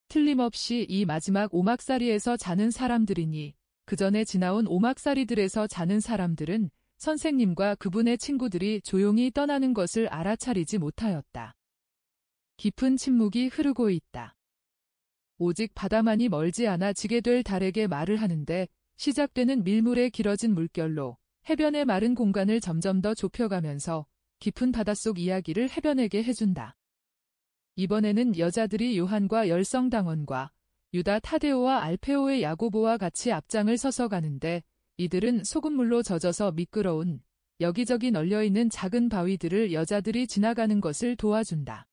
틀림없이 이 마지막 오막사리에서 자는 사람들이니 그 전에 지나온 오막사리들에서 자는 사람들은 선생님과 그분의 친구들이 조용히 떠나는 것을 알아차리지 못하였다. 깊은 침묵이 흐르고 있다. 오직 바다만이 멀지 않아 지게 될 달에게 말을 하는데 시작되는 밀물의 길어진 물결로 해변의 마른 공간을 점점 더 좁혀가면서 깊은 바닷속 이야기를 해변에게 해준다. 이번에는 여자들이 요한과 열성당원과 유다 타데오와 알페오의 야고보와 같이 앞장을 서서 가는데 이들은 소금물로 젖어서 미끄러운 여기저기 널려있는 작은 바위들을 여자들이 지나가는 것을 도와준다.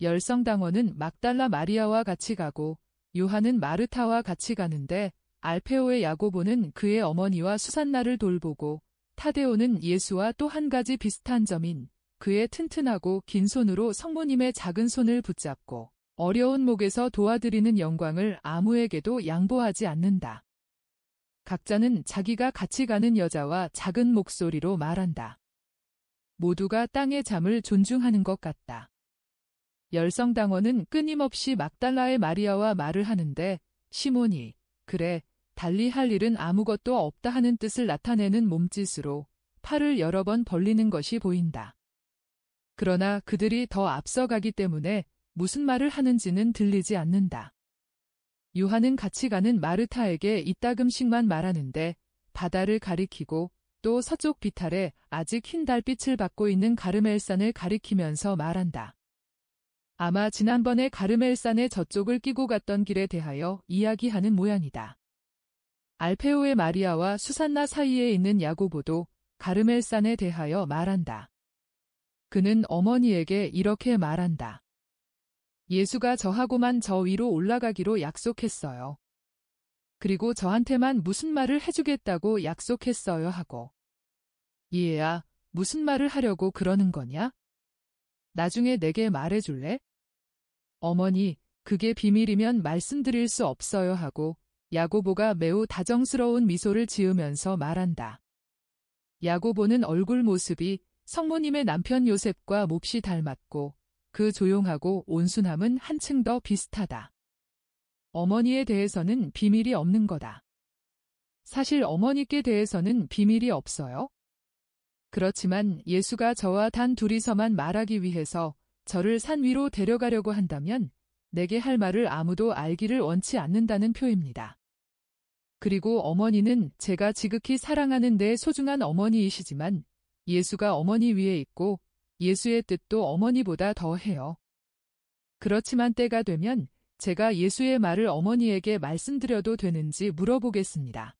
열성당원은 막달라 마리아와 같이 가고 요한은 마르타와 같이 가는데 알페오의 야고보는 그의 어머니와 수산나를 돌보고 타데오는 예수와 또 한 가지 비슷한 점인 그의 튼튼하고 긴 손으로 성모님의 작은 손을 붙잡고 어려운 목에서 도와드리는 영광을 아무에게도 양보하지 않는다. 각자는 자기가 같이 가는 여자와 작은 목소리로 말한다. 모두가 땅의 잠을 존중하는 것 같다. 열성당원은 끊임없이 막달라의 마리아와 말을 하는데 시몬이 그래 달리 할 일은 아무것도 없다 하는 뜻을 나타내는 몸짓으로 팔을 여러 번 벌리는 것이 보인다. 그러나 그들이 더 앞서가기 때문에 무슨 말을 하는지는 들리지 않는다. 요한은 같이 가는 마르타에게 이따금씩만 말하는데 바다를 가리키고 또 서쪽 비탈에 아직 흰 달빛을 받고 있는 가르멜산을 가리키면서 말한다. 아마 지난번에 가르멜산의 저쪽을 끼고 갔던 길에 대하여 이야기하는 모양이다. 알페오의 마리아와 수산나 사이에 있는 야고보도 가르멜산에 대하여 말한다. 그는 어머니에게 이렇게 말한다. 예수가 저하고만 저 위로 올라가기로 약속했어요. 그리고 저한테만 무슨 말을 해주겠다고 약속했어요 하고. 얘야, 무슨 말을 하려고 그러는 거냐? 나중에 내게 말해줄래? 어머니, 그게 비밀이면 말씀드릴 수 없어요 하고 야고보가 매우 다정스러운 미소를 지으면서 말한다. 야고보는 얼굴 모습이 성모님의 남편 요셉과 몹시 닮았고 그 조용하고 온순함은 한층 더 비슷하다. 어머니에 대해서는 비밀이 없는 거다. 사실 어머니께 대해서는 비밀이 없어요. 그렇지만 예수가 저와 단 둘이서만 말하기 위해서 저를 산 위로 데려가려고 한다면 내게 할 말을 아무도 알기를 원치 않는다는 표입니다. 그리고 어머니는 제가 지극히 사랑하는 내 소중한 어머니이시지만 예수가 어머니 위에 있고 예수의 뜻도 어머니보다 더해요. 그렇지만 때가 되면 제가 예수의 말을 어머니에게 말씀드려도 되는지 물어보겠습니다.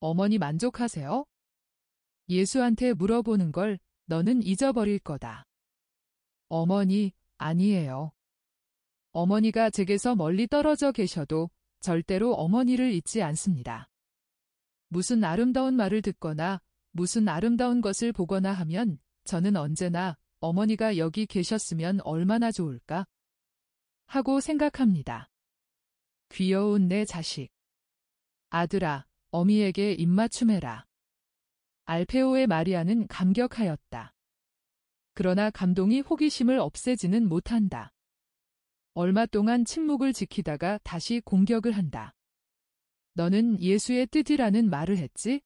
어머니 만족하세요? 예수한테 물어보는 걸 너는 잊어버릴 거다. 어머니, 아니에요. 어머니가 제게서 멀리 떨어져 계셔도 절대로 어머니를 잊지 않습니다. 무슨 아름다운 말을 듣거나 무슨 아름다운 것을 보거나 하면 저는 언제나 어머니가 여기 계셨으면 얼마나 좋을까? 하고 생각합니다. 귀여운 내 자식. 아들아, 어미에게 입맞춤해라. 알페오의 마리아는 감격하였다. 그러나 감동이 호기심을 없애지는 못한다. 얼마 동안 침묵을 지키다가 다시 공격을 한다. 너는 예수의 뜻이라는 말을 했지?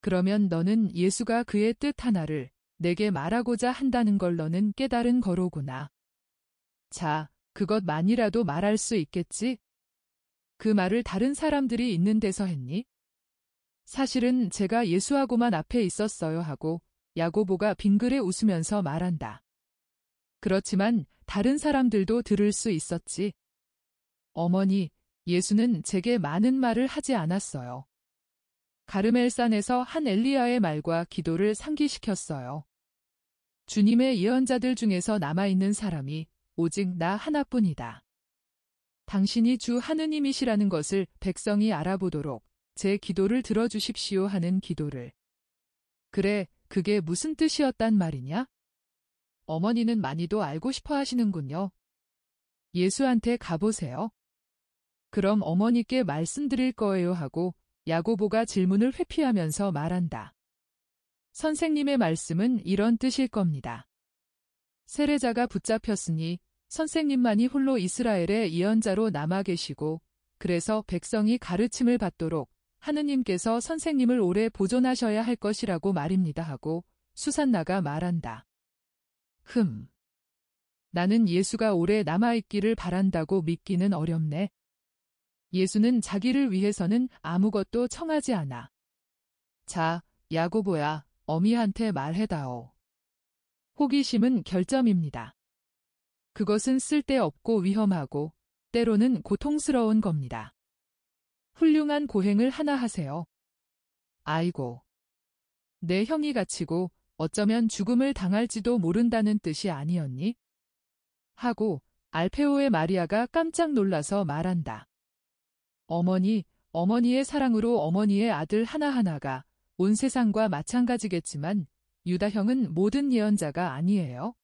그러면 너는 예수가 그의 뜻 하나를 내게 말하고자 한다는 걸 너는 깨달은 거로구나. 자, 그것만이라도 말할 수 있겠지? 그 말을 다른 사람들이 있는 데서 했니? 사실은 제가 예수하고만 앞에 있었어요 하고 야고보가 빙그레 웃으면서 말한다. 그렇지만 다른 사람들도 들을 수 있었지. 어머니, 예수는 제게 많은 말을 하지 않았어요. 가르멜산에서 한 엘리야의 말과 기도를 상기시켰어요. 주님의 예언자들 중에서 남아있는 사람이 오직 나 하나뿐이다. 당신이 주 하느님이시라는 것을 백성이 알아보도록 제 기도를 들어주십시오 하는 기도를. 그래, 그게 무슨 뜻이었단 말이냐? 어머니는 많이도 알고 싶어 하시는군요. 예수한테 가보세요. 그럼 어머니께 말씀드릴 거예요 하고 야고보가 질문을 회피하면서 말한다. 선생님의 말씀은 이런 뜻일 겁니다. 세례자가 붙잡혔으니 선생님만이 홀로 이스라엘의 예언자로 남아 계시고 그래서 백성이 가르침을 받도록 하느님께서 선생님을 오래 보존하셔야 할 것이라고 말입니다 하고 수산나가 말한다. 나는 예수가 오래 남아있기를 바란다고 믿기는 어렵네. 예수는 자기를 위해서는 아무것도 청하지 않아. 자, 야고보야, 어미한테 말해다오. 호기심은 결점입니다. 그것은 쓸데없고 위험하고 때로는 고통스러운 겁니다. 훌륭한 고행을 하나 하세요. 아이고. 내 형이 갇히고 어쩌면 죽음을 당할지도 모른다는 뜻이 아니었니? 하고 알페오의 마리아가 깜짝 놀라서 말한다. 어머니, 어머니의 사랑으로 어머니의 아들 하나하나가 온 세상과 마찬가지겠지만 유다 형은 모든 예언자가 아니에요.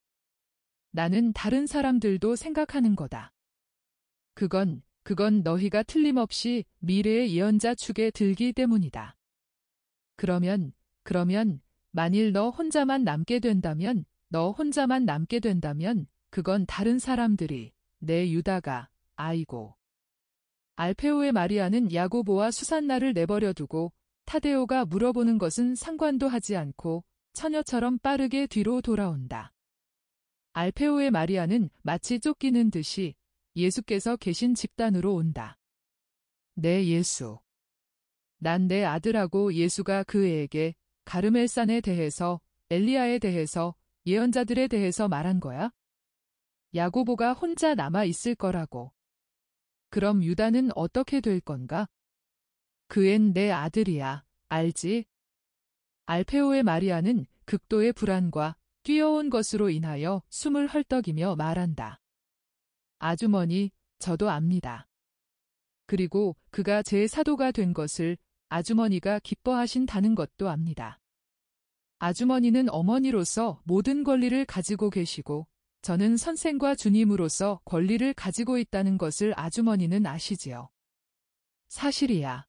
나는 다른 사람들도 생각하는 거다. 그건 너희가 틀림없이 미래의 예언자 축에 들기 때문이다. 그러면 만일 너 혼자만 남게 된다면 그건 다른 사람들이 내 유다가 아이고. 알페오의 마리아는 야고보와 수산나를 내버려 두고 타데오가 물어보는 것은 상관도 하지 않고 처녀처럼 빠르게 뒤로 돌아온다. 알페오의 마리아는 마치 쫓기는 듯이 예수께서 계신 집단으로 온다. 내 예수. 난 내 아들하고 예수가 그 애에게 가르멜산에 대해서, 엘리야에 대해서, 예언자들에 대해서 말한 거야? 야고보가 혼자 남아 있을 거라고. 그럼 유다는 어떻게 될 건가? 그 앤 내 아들이야, 알지? 알페오의 마리아는 극도의 불안과 뛰어온 것으로 인하여 숨을 헐떡이며 말한다. 아주머니, 저도 압니다. 그리고 그가 제 사도가 된 것을 아주머니가 기뻐하신다는 것도 압니다. 아주머니는 어머니로서 모든 권리를 가지고 계시고 저는 선생과 주님으로서 권리를 가지고 있다는 것을 아주머니는 아시지요. 사실이야.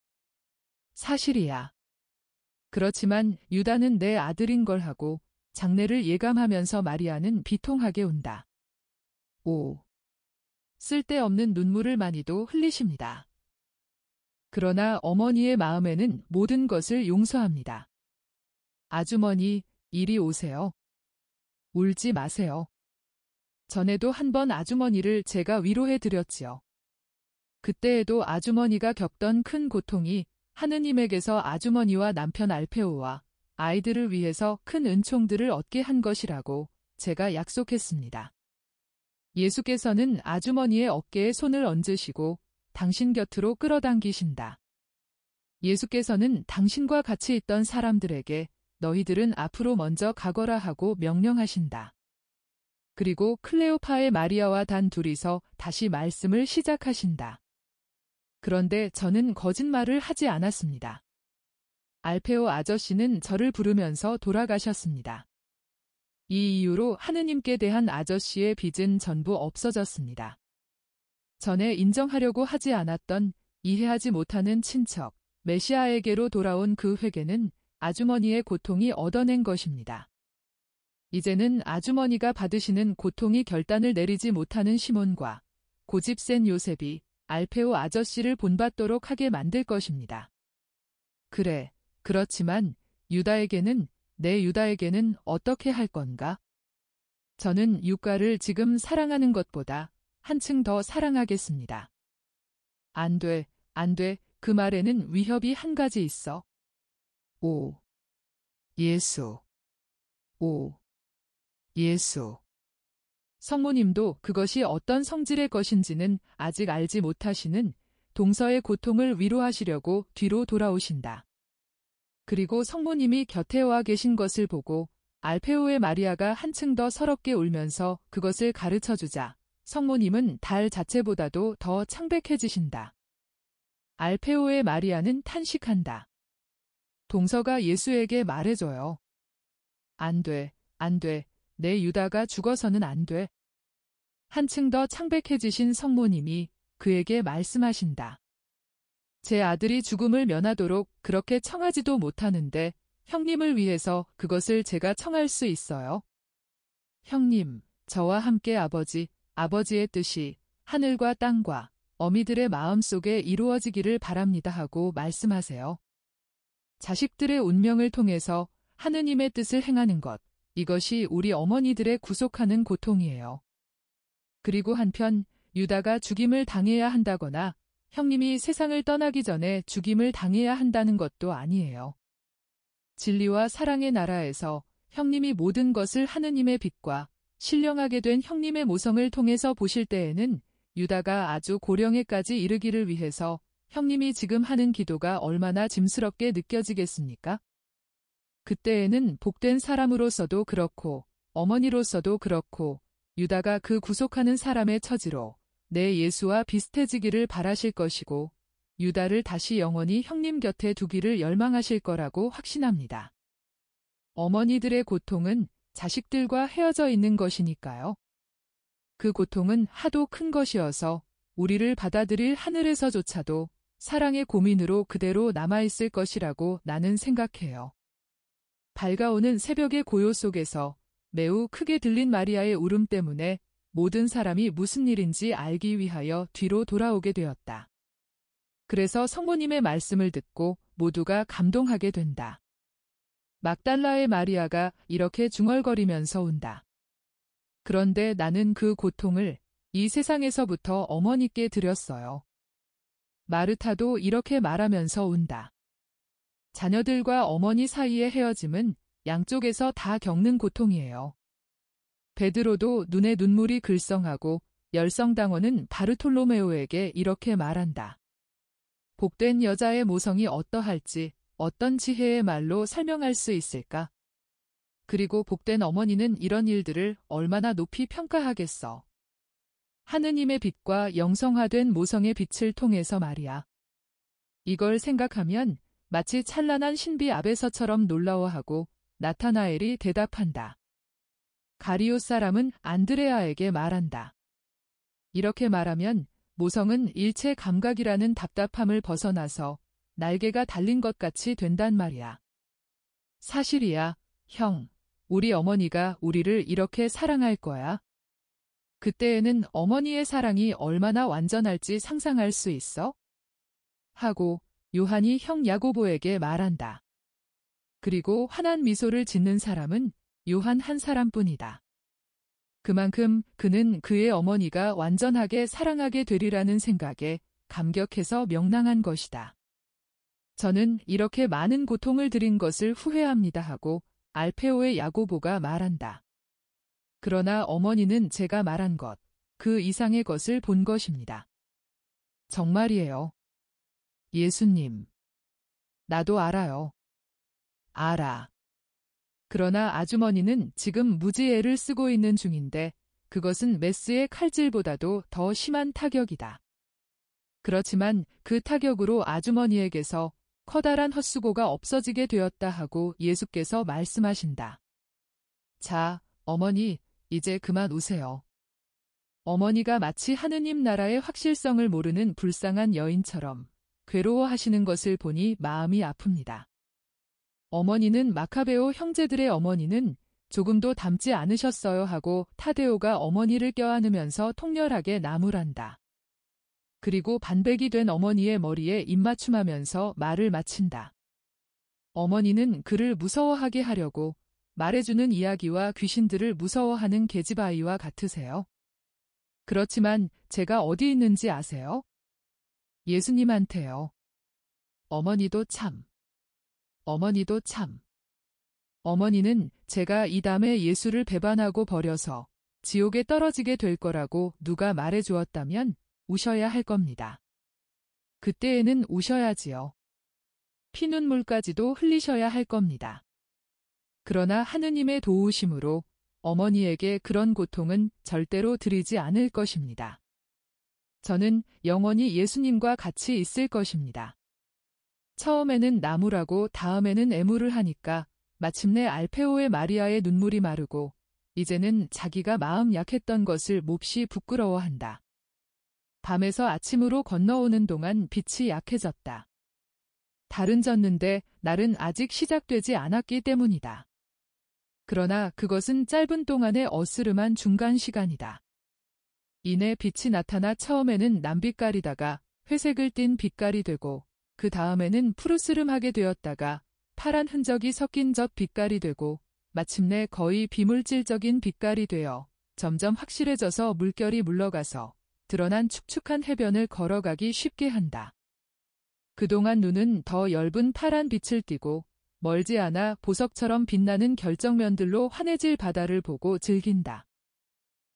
그렇지만 유다는 내 아들인 걸 하고 장례를 예감하면서 마리아는 비통하게 운다. 쓸데없는 눈물을 많이도 흘리십니다. 그러나 어머니의 마음에는 모든 것을 용서합니다. 아주머니, 이리 오세요. 울지 마세요. 전에도 한 번 아주머니를 제가 위로해 드렸지요. 그때에도 아주머니가 겪던 큰 고통이 하느님에게서 아주머니와 남편 알페오와 아이들을 위해서 큰 은총들을 얻게 한 것이라고 제가 약속했습니다. 예수께서는 아주머니의 어깨에 손을 얹으시고 당신 곁으로 끌어당기신다. 예수께서는 당신과 같이 있던 사람들에게 너희들은 앞으로 먼저 가거라 하고 명령하신다. 그리고 클레오파의 마리아와 단 둘이서 다시 말씀을 시작하신다. 그런데 저는 거짓말을 하지 않았습니다. 알페오 아저씨는 저를 부르면서 돌아가셨습니다. 이 이후로 하느님께 대한 아저씨의 빚은 전부 없어졌습니다. 전에 인정하려고 하지 않았던 이해하지 못하는 친척, 메시아에게로 돌아온 그 회개는 아주머니의 고통이 얻어낸 것입니다. 이제는 아주머니가 받으시는 고통이 결단을 내리지 못하는 시몬과 고집센 요셉이 알페오 아저씨를 본받도록 하게 만들 것입니다. 그래, 그렇지만 내 유다에게는 어떻게 할 건가? 저는 유가를 지금 사랑하는 것보다 한층 더 사랑하겠습니다. 안 돼, 안 돼, 그 말에는 위협이 한 가지 있어. 오, 예수. 오, 예수. 성모님도 그것이 어떤 성질의 것인지는 아직 알지 못하시는 동서의 고통을 위로하시려고 뒤로 돌아오신다. 그리고 성모님이 곁에 와 계신 것을 보고 알페오의 마리아가 한층 더 서럽게 울면서 그것을 가르쳐주자 성모님은 달 자체보다도 더 창백해지신다. 알페오의 마리아는 탄식한다. 동서가 예수에게 말해줘요. 안 돼, 안 돼. 내 유다가 죽어서는 안 돼. 한층 더 창백해지신 성모님이 그에게 말씀하신다. 제 아들이 죽음을 면하도록 그렇게 청하지도 못하는데 형님을 위해서 그것을 제가 청할 수 있어요. 형님, 저와 함께 아버지의 뜻이 하늘과 땅과 어미들의 마음속에 이루어지기를 바랍니다 하고 말씀하세요. 자식들의 운명을 통해서 하느님의 뜻을 행하는 것, 이것이 우리 어머니들의 구속하는 고통이에요. 그리고 한편 유다가 죽임을 당해야 한다거나 형님이 세상을 떠나기 전에 죽임을 당해야 한다는 것도 아니에요. 진리와 사랑의 나라에서 형님이 모든 것을 하느님의 빛과 신령하게 된 형님의 모성을 통해서 보실 때에는 유다가 아주 고령에까지 이르기를 위해서 형님이 지금 하는 기도가 얼마나 짐스럽게 느껴지겠습니까? 그때에는 복된 사람으로서도 그렇고 어머니로서도 그렇고 유다가 그 구속하는 사람의 처지로 내 예수와 비슷해지기를 바라실 것이고 유다를 다시 영원히 형님 곁에 두기를 열망하실 거라고 확신합니다. 어머니들의 고통은 자식들과 헤어져 있는 것이니까요. 그 고통은 하도 큰 것이어서 우리를 받아들일 하늘에서조차도 사랑의 고민으로 그대로 남아있을 것이라고 나는 생각해요. 밝아오는 새벽의 고요 속에서 매우 크게 들린 마리아의 울음 때문에 모든 사람이 무슨 일인지 알기 위하여 뒤로 돌아오게 되었다. 그래서 성모님의 말씀을 듣고 모두가 감동하게 된다. 막달라의 마리아가 이렇게 중얼거리면서 운다. 그런데 나는 그 고통을 이 세상에서부터 어머니께 드렸어요. 마르타도 이렇게 말하면서 운다. 자녀들과 어머니 사이의 헤어짐은 양쪽에서 다 겪는 고통이에요. 베드로도 눈에 눈물이 글썽하고 열성당원은 바르톨로메오에게 이렇게 말한다. 복된 여자의 모성이 어떠할지 어떤 지혜의 말로 설명할 수 있을까? 그리고 복된 어머니는 이런 일들을 얼마나 높이 평가하겠어. 하느님의 빛과 영성화된 모성의 빛을 통해서 말이야. 이걸 생각하면 마치 찬란한 신비 아베서처럼 놀라워하고 나타나엘이 대답한다. 가리오 사람은 안드레아에게 말한다. 이렇게 말하면 모성은 일체 감각이라는 답답함을 벗어나서 날개가 달린 것 같이 된단 말이야. 사실이야, 형. 우리 어머니가 우리를 이렇게 사랑할 거야. 그때에는 어머니의 사랑이 얼마나 완전할지 상상할 수 있어? 하고 요한이 형 야고보에게 말한다. 그리고 환한 미소를 짓는 사람은 요한 한 사람뿐이다. 그만큼 그는 그의 어머니가 완전하게 사랑하게 되리라는 생각에 감격해서 명랑한 것이다. 저는 이렇게 많은 고통을 드린 것을 후회합니다 하고 알페오의 야고보가 말한다. 그러나 어머니는 제가 말한 것, 그 이상의 것을 본 것입니다. 정말이에요. 예수님. 나도 알아요. 알아. 그러나 아주머니는 지금 무지애를 쓰고 있는 중인데 그것은 메스의 칼질보다도 더 심한 타격이다. 그렇지만 그 타격으로 아주머니에게서 커다란 헛수고가 없어지게 되었다 하고 예수께서 말씀하신다. 자, 어머니, 이제 그만 우세요. 어머니가 마치 하느님 나라의 확실성을 모르는 불쌍한 여인처럼 괴로워하시는 것을 보니 마음이 아픕니다. 어머니는 마카베오 형제들의 어머니는 조금도 닮지 않으셨어요 하고 타데오가 어머니를 껴안으면서 통렬하게 나무란다. 그리고 반백이 된 어머니의 머리에 입맞춤하면서 말을 마친다. 어머니는 그를 무서워하게 하려고 말해주는 이야기와 귀신들을 무서워하는 계집아이와 같으세요. 그렇지만 제가 어디 있는지 아세요? 예수님한테요. 어머니도 참. 어머니도 참. 어머니는 제가 이 밤에 예수를 배반하고 버려서 지옥에 떨어지게 될 거라고 누가 말해 주었다면 우셔야 할 겁니다. 그때에는 우셔야지요. 피눈물까지도 흘리셔야 할 겁니다. 그러나 하느님의 도우심으로 어머니에게 그런 고통은 절대로 드리지 않을 것입니다. 저는 영원히 예수님과 같이 있을 것입니다. 처음에는 나무라고 다음에는 애무를 하니까 마침내 알페오의 마리아의 눈물이 마르고 이제는 자기가 마음 약했던 것을 몹시 부끄러워한다. 밤에서 아침으로 건너오는 동안 빛이 약해졌다. 달은 졌는데 날은 아직 시작되지 않았기 때문이다. 그러나 그것은 짧은 동안의 어스름한 중간 시간이다. 이내 빛이 나타나 처음에는 남빛깔이다가 회색을 띤 빛깔이 되고 그 다음에는 푸르스름하게 되었다가 파란 흔적이 섞인 젖 빛깔이 되고 마침내 거의 비물질적인 빛깔이 되어 점점 확실해져서 물결이 물러가서 드러난 축축한 해변을 걸어가기 쉽게 한다. 그동안 눈은 더 엷은 파란 빛을 띠고 멀지 않아 보석처럼 빛나는 결정면들로 환해질 바다를 보고 즐긴다.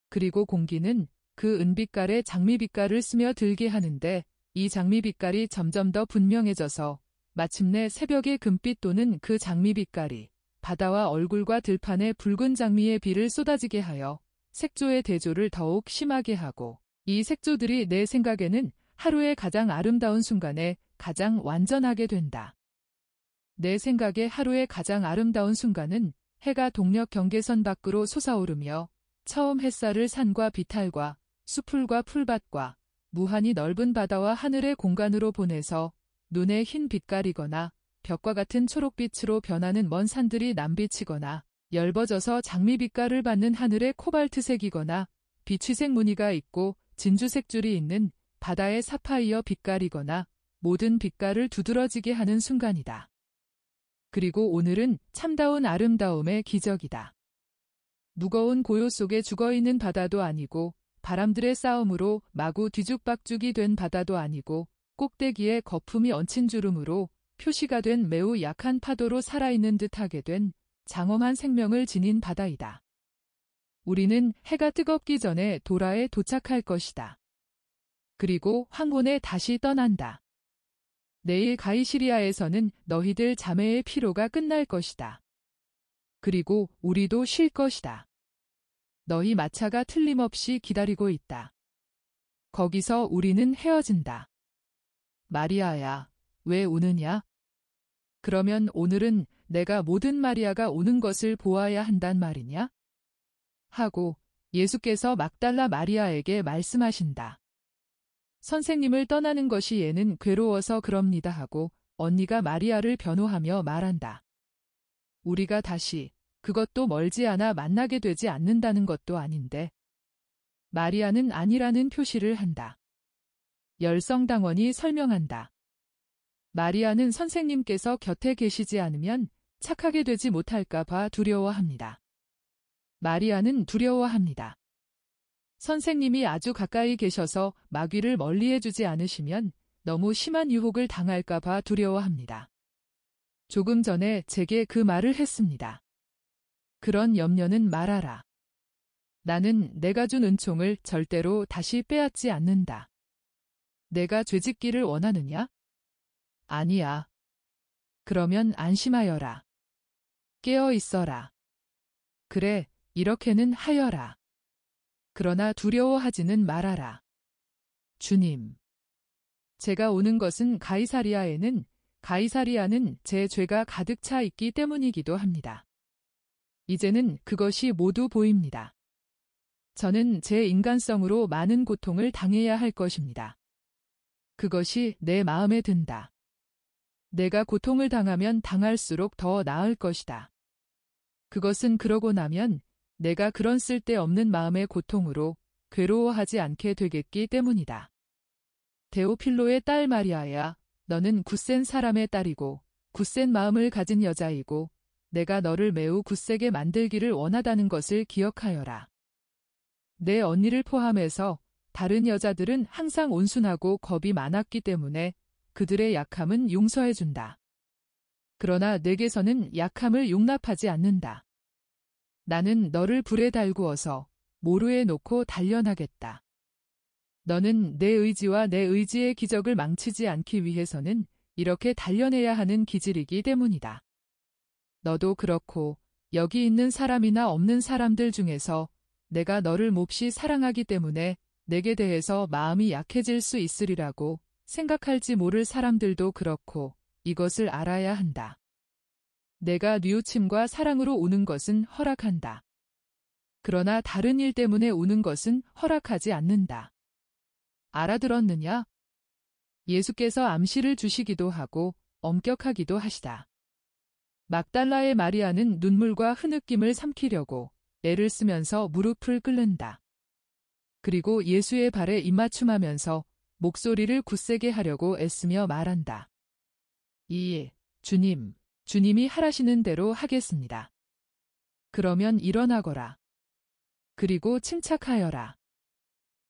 그리고 공기는 그 은빛깔의 장미빛깔을 스며들게 하는데 이 장미빛깔이 점점 더 분명해져서 마침내 새벽의 금빛 도는 그 장미빛깔이 바다와 얼굴과 들판에 붉은 장미의 비를 쏟아지게 하여 색조의 대조를 더욱 심하게 하고 이 색조들이 내 생각에는 하루의 가장 아름다운 순간에 가장 완전하게 된다. 내 생각에 하루의 가장 아름다운 순간은 해가 동력 경계선 밖으로 솟아오르며 처음 햇살을 산과 비탈과 수풀과 풀밭과 무한히 넓은 바다와 하늘의 공간으로 보내서 눈에 흰 빛깔이거나 벽과 같은 초록빛으로 변하는 먼 산들이 남빛이거나 엷어져서 장미빛깔을 받는 하늘의 코발트색이거나 비취색 무늬가 있고 진주색 줄이 있는 바다의 사파이어 빛깔이거나 모든 빛깔을 두드러지게 하는 순간이다. 그리고 오늘은 참다운 아름다움의 기적이다. 무거운 고요 속에 죽어있는 바다도 아니고 바람들의 싸움으로 마구 뒤죽박죽이 된 바다도 아니고 꼭대기에 거품이 얹힌 주름으로 표시가 된 매우 약한 파도로 살아있는 듯하게 된 장엄한 생명을 지닌 바다이다. 우리는 해가 뜨겁기 전에 도라에 도착할 것이다. 그리고 황혼에 다시 떠난다. 내일 가이시리아에서는 너희들 자매의 피로가 끝날 것이다. 그리고 우리도 쉴 것이다. 너희 마차가 틀림없이 기다리고 있다. 거기서 우리는 헤어진다. 마리아야, 왜 우느냐? 그러면 오늘은 내가 모든 마리아가 오는 것을 보아야 한단 말이냐? 하고 예수께서 막달라 마리아에게 말씀하신다. 선생님을 떠나는 것이 얘는 괴로워서 그럽니다 하고 언니가 마리아를 변호하며 말한다. 우리가 다시 그것도 멀지 않아 만나게 되지 않는다는 것도 아닌데. 마리아는 아니라는 표시를 한다. 열성당원이 설명한다. 마리아는 선생님께서 곁에 계시지 않으면 착하게 되지 못할까 봐 두려워합니다. 마리아는 두려워합니다. 선생님이 아주 가까이 계셔서 마귀를 멀리해 주지 않으시면 너무 심한 유혹을 당할까봐 두려워합니다. 조금 전에 제게 그 말을 했습니다. 그런 염려는 말아라. 나는 내가 준 은총을 절대로 다시 빼앗지 않는다. 내가 죄짓기를 원하느냐? 아니야. 그러면 안심하여라. 깨어 있어라. 그래, 이렇게는 하여라. 그러나 두려워하지는 말아라. 주님. 제가 오는 것은 가이사리아는 제 죄가 가득 차 있기 때문이기도 합니다. 이제는 그것이 모두 보입니다. 저는 제 인간성으로 많은 고통을 당해야 할 것입니다. 그것이 내 마음에 든다. 내가 고통을 당하면 당할수록 더 나을 것이다. 그것은 그러고 나면 내가 그런 쓸데없는 마음의 고통으로 괴로워하지 않게 되겠기 때문이다. 데오필로의 딸 마리아야, 너는 굳센 사람의 딸이고 굳센 마음을 가진 여자이고 내가 너를 매우 굳세게 만들기를 원하다는 것을 기억하여라. 내 언니를 포함해서 다른 여자들은 항상 온순하고 겁이 많았기 때문에 그들의 약함은 용서해준다. 그러나 내게서는 약함을 용납하지 않는다. 나는 너를 불에 달구어서 모루에 놓고 단련하겠다. 너는 내 의지와 내 의지의 기적을 망치지 않기 위해서는 이렇게 단련해야 하는 기질이기 때문이다. 너도 그렇고 여기 있는 사람이나 없는 사람들 중에서 내가 너를 몹시 사랑하기 때문에 내게 대해서 마음이 약해질 수 있으리라고 생각할지 모를 사람들도 그렇고 이것을 알아야 한다. 내가 뉘우침과 사랑으로 우는 것은 허락한다. 그러나 다른 일 때문에 우는 것은 허락하지 않는다. 알아들었느냐? 예수께서 암시를 주시기도 하고 엄격하기도 하시다. 막달라의 마리아는 눈물과 흐느낌을 삼키려고 애를 쓰면서 무릎을 꿇는다. 그리고 예수의 발에 입맞춤하면서 목소리를 굳세게 하려고 애쓰며 말한다. 주님이 하라시는 대로 하겠습니다. 그러면 일어나거라. 그리고 침착하여라.